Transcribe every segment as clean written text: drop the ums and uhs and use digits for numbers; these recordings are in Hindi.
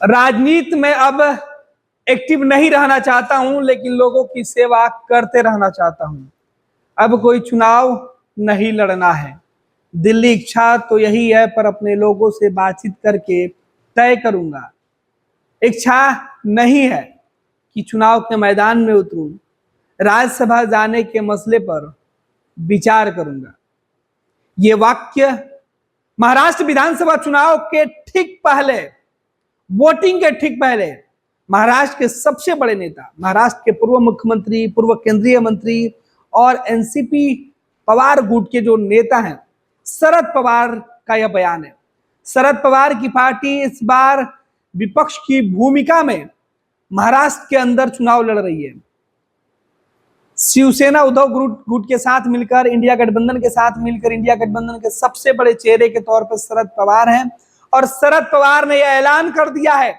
राजनीति में अब एक्टिव नहीं रहना चाहता हूं, लेकिन लोगों की सेवा करते रहना चाहता हूं। अब कोई चुनाव नहीं लड़ना है। दिल्ली इच्छा तो यही है, पर अपने लोगों से बातचीत करके तय करूंगा। इच्छा नहीं है कि चुनाव के मैदान में उतरूं। राज्यसभा जाने के मसले पर विचार करूंगा। ये वाक्य महाराष्ट्र विधानसभा चुनाव के ठीक पहले, वोटिंग के ठीक पहले, महाराष्ट्र के सबसे बड़े नेता, महाराष्ट्र के पूर्व मुख्यमंत्री, पूर्व केंद्रीय मंत्री और एनसीपी पवार गुट के जो नेता हैं, शरद पवार का यह बयान है। शरद पवार की पार्टी इस बार विपक्ष की भूमिका में महाराष्ट्र के अंदर चुनाव लड़ रही है। शिवसेना उद्धव गुट के साथ मिलकर, इंडिया गठबंधन के साथ मिलकर, इंडिया गठबंधन के सबसे बड़े चेहरे के तौर पर शरद पवार हैं। और शरद पवार ने यह ऐलान कर दिया है,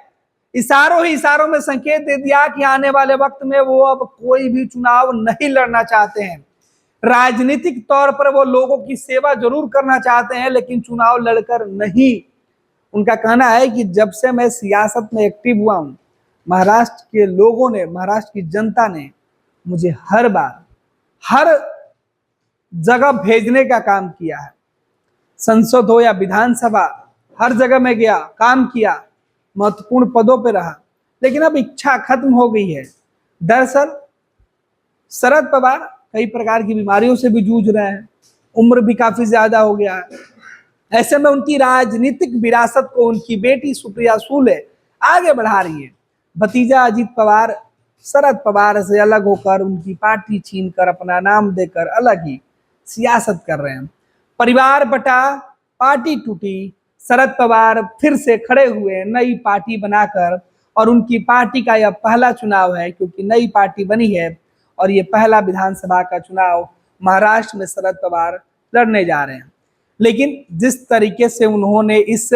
इशारों ही इशारों में संकेत दे दिया कि आने वाले वक्त में वो अब कोई भी चुनाव नहीं लड़ना चाहते हैं। राजनीतिक तौर पर वो लोगों की सेवा जरूर करना चाहते हैं, लेकिन चुनाव लड़कर नहीं। उनका कहना है कि जब से मैं सियासत में एक्टिव हुआ हूं, महाराष्ट्र के लोगों ने, महाराष्ट्र की जनता ने मुझे हर बार, हर जगह भेजने का काम किया है। संसद हो या विधानसभा, हर जगह में गया, काम किया, महत्वपूर्ण पदों पर रहा, लेकिन अब इच्छा खत्म हो गई है। दरअसल शरद पवार कई प्रकार की बीमारियों से भी जूझ रहे हैं, उम्र भी काफी ज्यादा हो गया है। ऐसे में उनकी राजनीतिक विरासत को उनकी बेटी सुप्रिया सुले आगे बढ़ा रही है। भतीजा अजीत पवार शरद पवार से अलग होकर, उनकी पार्टी छीनकर, अपना नाम देकर अलग ही सियासत कर रहे हैं। परिवार बटा, पार्टी टूटी, शरद पवार फिर से खड़े हुए नई पार्टी बनाकर, और उनकी पार्टी का यह पहला चुनाव है, क्योंकि नई पार्टी बनी है और ये पहला विधानसभा का चुनाव महाराष्ट्र में शरद पवार लड़ने जा रहे हैं। लेकिन जिस तरीके से उन्होंने इस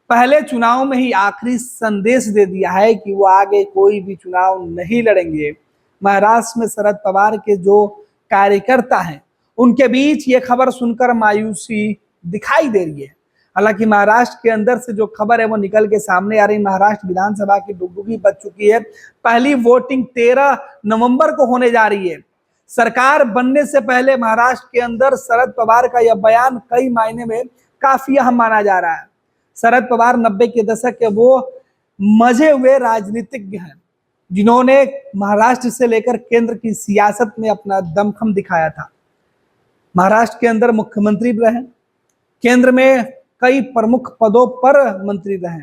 पहले चुनाव में ही आखिरी संदेश दे दिया है कि वो आगे कोई भी चुनाव नहीं लड़ेंगे, महाराष्ट्र में शरद पवार के जो कार्यकर्ता हैं उनके बीच ये खबर सुनकर मायूसी दिखाई दे रही है। हालांकि महाराष्ट्र के अंदर से जो खबर है वो निकल के सामने आ रही। महाराष्ट्र विधानसभा की डुगडुगी बज चुकी है। पहली वोटिंग 13 नवंबर को होने जा रही है। सरकार बनने से पहले महाराष्ट्र के अंदर शरद पवार का यह बयान कई मायने में काफी अहम माना जा रहा है। शरद पवार 90 के दशक के वो मजे हुए राजनीतिज्ञ हैं, जिन्होंने महाराष्ट्र से लेकर केंद्र की सियासत में अपना दमखम दिखाया था। महाराष्ट्र के अंदर मुख्यमंत्री रहे, केंद्र में कई प्रमुख पदों पर मंत्री रहे,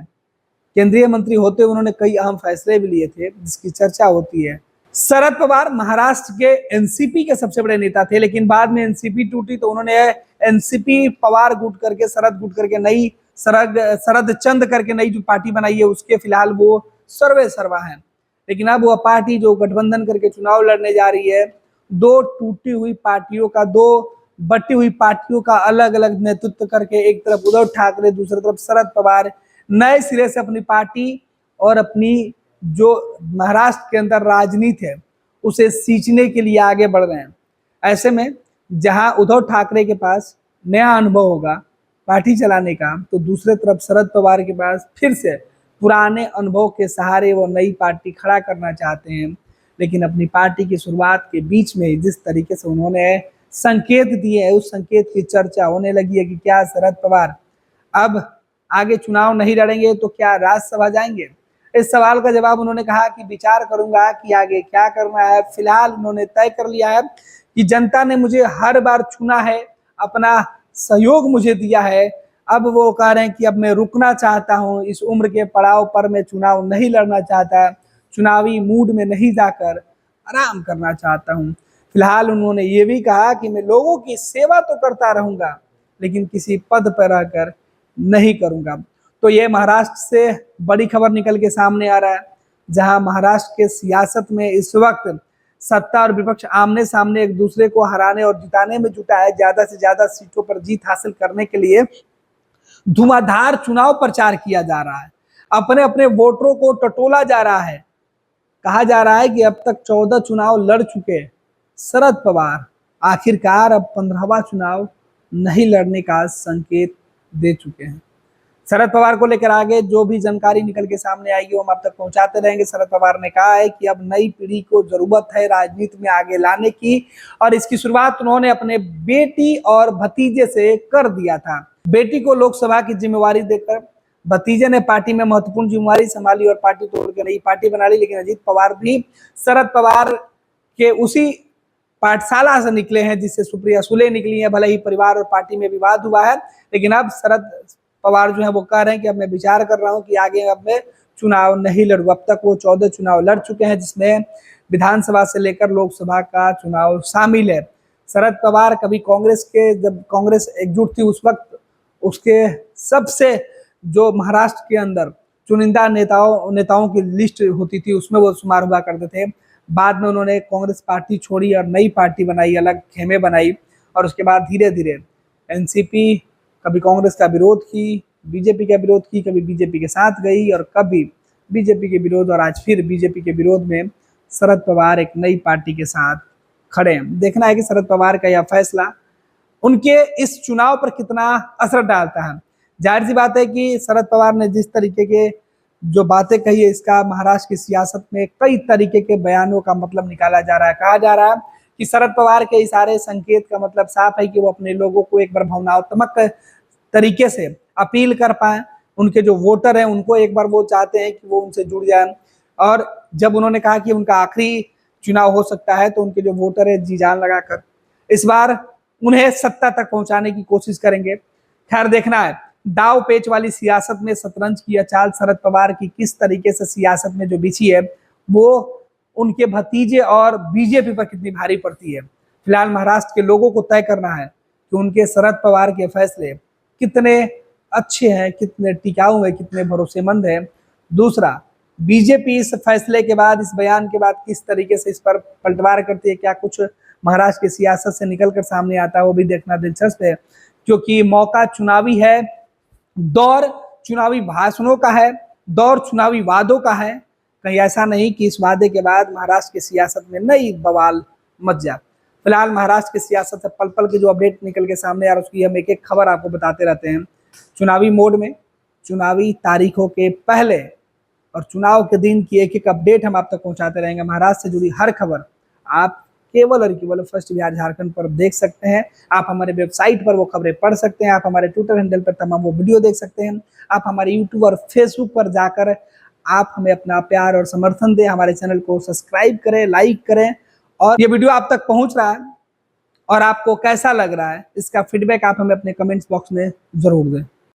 केंद्रीय मंत्री होते उन्होंने कई अहम फैसले भी लिए थे, जिसकी चर्चा होती है। शरद पवार महाराष्ट्र के एनसीपी के सबसे बड़े नेता थे, लेकिन बाद में एनसीपी टूटी तो उन्होंने एनसीपी पवार गुट करके, शरद गुट करके नई शरद चंद करके नई जो पार्टी बनाई है, उसके फिलहाल वो सर्वे सर्वा है। लेकिन अब वह पार्टी जो गठबंधन करके चुनाव लड़ने जा रही है, दो टूटी हुई पार्टियों का, दो बटी हुई पार्टियों का अलग अलग नेतृत्व करके, एक तरफ उद्धव ठाकरे, दूसरी तरफ शरद पवार नए सिरे से अपनी पार्टी और अपनी जो महाराष्ट्र के अंदर राजनीति है उसे सींचने के लिए आगे बढ़ रहे हैं। ऐसे में जहां उद्धव ठाकरे के पास नया अनुभव होगा पार्टी चलाने का, तो दूसरे तरफ शरद पवार के पास फिर से पुराने अनुभव के सहारे वो नई पार्टी खड़ा करना चाहते हैं। लेकिन अपनी पार्टी की शुरुआत के बीच में जिस तरीके से उन्होंने संकेत दिए है, उस संकेत की चर्चा होने लगी है कि क्या शरद पवार अब आगे चुनाव नहीं लड़ेंगे तो क्या राज्यसभा जाएंगे। इस सवाल का जवाब उन्होंने कहा कि विचार करूंगा कि आगे क्या करना है। फिलहाल उन्होंने तय कर लिया है कि जनता ने मुझे हर बार चुना है, अपना सहयोग मुझे दिया है, अब वो कह रहे हैं कि अब मैं रुकना चाहता हूं, इस उम्र के पड़ाव पर मैं चुनाव नहीं लड़ना चाहता, चुनावी मूड में नहीं जाकर आराम करना चाहता हूं। फिलहाल उन्होंने ये भी कहा कि मैं लोगों की सेवा तो करता रहूंगा, लेकिन किसी पद पर रहकर नहीं करूंगा। तो ये महाराष्ट्र से बड़ी खबर निकल के सामने आ रहा है, जहां महाराष्ट्र के सियासत में इस वक्त सत्ता और विपक्ष आमने सामने एक दूसरे को हराने और जिताने में जुटा है। ज्यादा से ज्यादा सीटों पर जीत हासिल करने के लिए धुआंधार चुनाव प्रचार किया जा रहा है, अपने अपने वोटरों को टटोला जा रहा है। कहा जा रहा है कि अब तक 14 चुनाव लड़ चुके शरद पवार आखिरकार अब 15वां चुनाव नहीं लड़ने का संकेत दे चुके हैं। शरद पवार को लेकर आगे जो भी जानकारी निकल के सामने आएगी वो हम आप तक पहुंचाते रहेंगे। शरद पवार ने कहा है कि अब नई पीढ़ी को जरूरत है राजनीति में आगे लाने की, और इसकी शुरुआत उन्होंने अपने बेटी और भतीजे से कर दिया था। बेटी को लोकसभा की जिम्मेवारी देकर भतीजे ने पार्टी में महत्वपूर्ण जिम्मेवारी संभाली और पार्टी तोड़ के नई पार्टी बना ली। लेकिन अजीत पवार भी शरद पवार के उसी पाठशाला से निकले हैं जिससे सुप्रिया सुले निकली है। भले ही परिवार और पार्टी में विवाद हुआ है, लेकिन अब शरद पवार जो है वो कह रहे हैं कि अब मैं विचार कर रहा हूं कि आगे अब मैं चुनाव नहीं लड़ूं। अब तक वो 14 चुनाव लड़ चुके हैं, जिसमें विधानसभा से लेकर लोकसभा का चुनाव शामिल है। शरद पवार कभी कांग्रेस के, जब कांग्रेस एकजुट थी उस वक्त उसके सबसे जो महाराष्ट्र के अंदर चुनिंदा नेताओं की लिस्ट होती थी उसमें वो शुमार हुआ करते थे। बाद में उन्होंने कांग्रेस पार्टी छोड़ी और नई पार्टी बनाई, अलग खेमे बनाई, और उसके बाद धीरे धीरे एनसीपी कभी कांग्रेस का विरोध की, बीजेपी का विरोध की, कभी बीजेपी के साथ गई और कभी बीजेपी के विरोध, और आज फिर बीजेपी के विरोध में शरद पवार एक नई पार्टी के साथ खड़े हैं। देखना है कि शरद पवार का यह फैसला उनके इस चुनाव पर कितना असर डालता है। जाहिर सी बात है कि शरद पवार ने जिस तरीके के जो बातें कही है, इसका महाराष्ट्र की सियासत में कई तरीके के बयानों का मतलब निकाला जा रहा है। कहा जा रहा है कि शरद पवार के इशारे संकेत का मतलब साफ है कि वो अपने लोगों को एक बार भावनात्मक तरीके से अपील कर पाए। उनके जो वोटर हैं उनको एक बार वो चाहते हैं कि वो उनसे जुड़ जाए, और जब उन्होंने कहा कि उनका आखिरी चुनाव हो सकता है तो उनके जो वोटर है जी जान लगाकर इस बार उन्हें सत्ता तक पहुंचाने की कोशिश करेंगे। खैर देखना है, दाव पेच वाली सियासत में शतरंज की चाल शरद पवार की किस तरीके से सियासत में जो बिछी है वो उनके भतीजे और बीजेपी पर कितनी भारी पड़ती है। फिलहाल महाराष्ट्र के लोगों को तय करना है कि उनके शरद पवार के फैसले कितने अच्छे हैं, कितने टिकाऊ हैं, कितने भरोसेमंद हैं। दूसरा, बीजेपी इस फैसले के बाद, इस बयान के बाद किस तरीके से इस पर पलटवार करती है, क्या कुछ महाराष्ट्र की सियासत से निकलकर सामने आता है, वो भी देखना दिलचस्प है, क्योंकि मौका चुनावी है, दौर चुनावी भाषणों का है, दौर चुनावी वादों का है। कहीं ऐसा नहीं कि इस वादे के बाद महाराष्ट्र की सियासत में नई बवाल मच जाए। फिलहाल महाराष्ट्र की सियासत से पल पल की जो अपडेट निकल के सामने आ रहा है उसकी हम एक एक खबर आपको बताते रहते हैं। चुनावी मोड में, चुनावी तारीखों के पहले और चुनाव के दिन की एक एक अपडेट हम आप तक पहुंचाते रहेंगे। महाराष्ट्र से जुड़ी हर खबर आप केवल और केवल फर्स्ट बिहार झारखंड पर देख सकते हैं। आप हमारे वेबसाइट पर वो खबरें पढ़ सकते हैं, आप हमारे ट्विटर हैंडल पर तमाम वो वीडियो देख सकते हैं, आप हमारे यूट्यूब और फेसबुक पर जाकर आप हमें अपना प्यार और समर्थन दें, हमारे चैनल को सब्सक्राइब करें, लाइक करें। और ये वीडियो आप तक पहुंच रहा है और आपको कैसा लग रहा है इसका फीडबैक आप हमें अपने कमेंट्स बॉक्स में जरूर दें।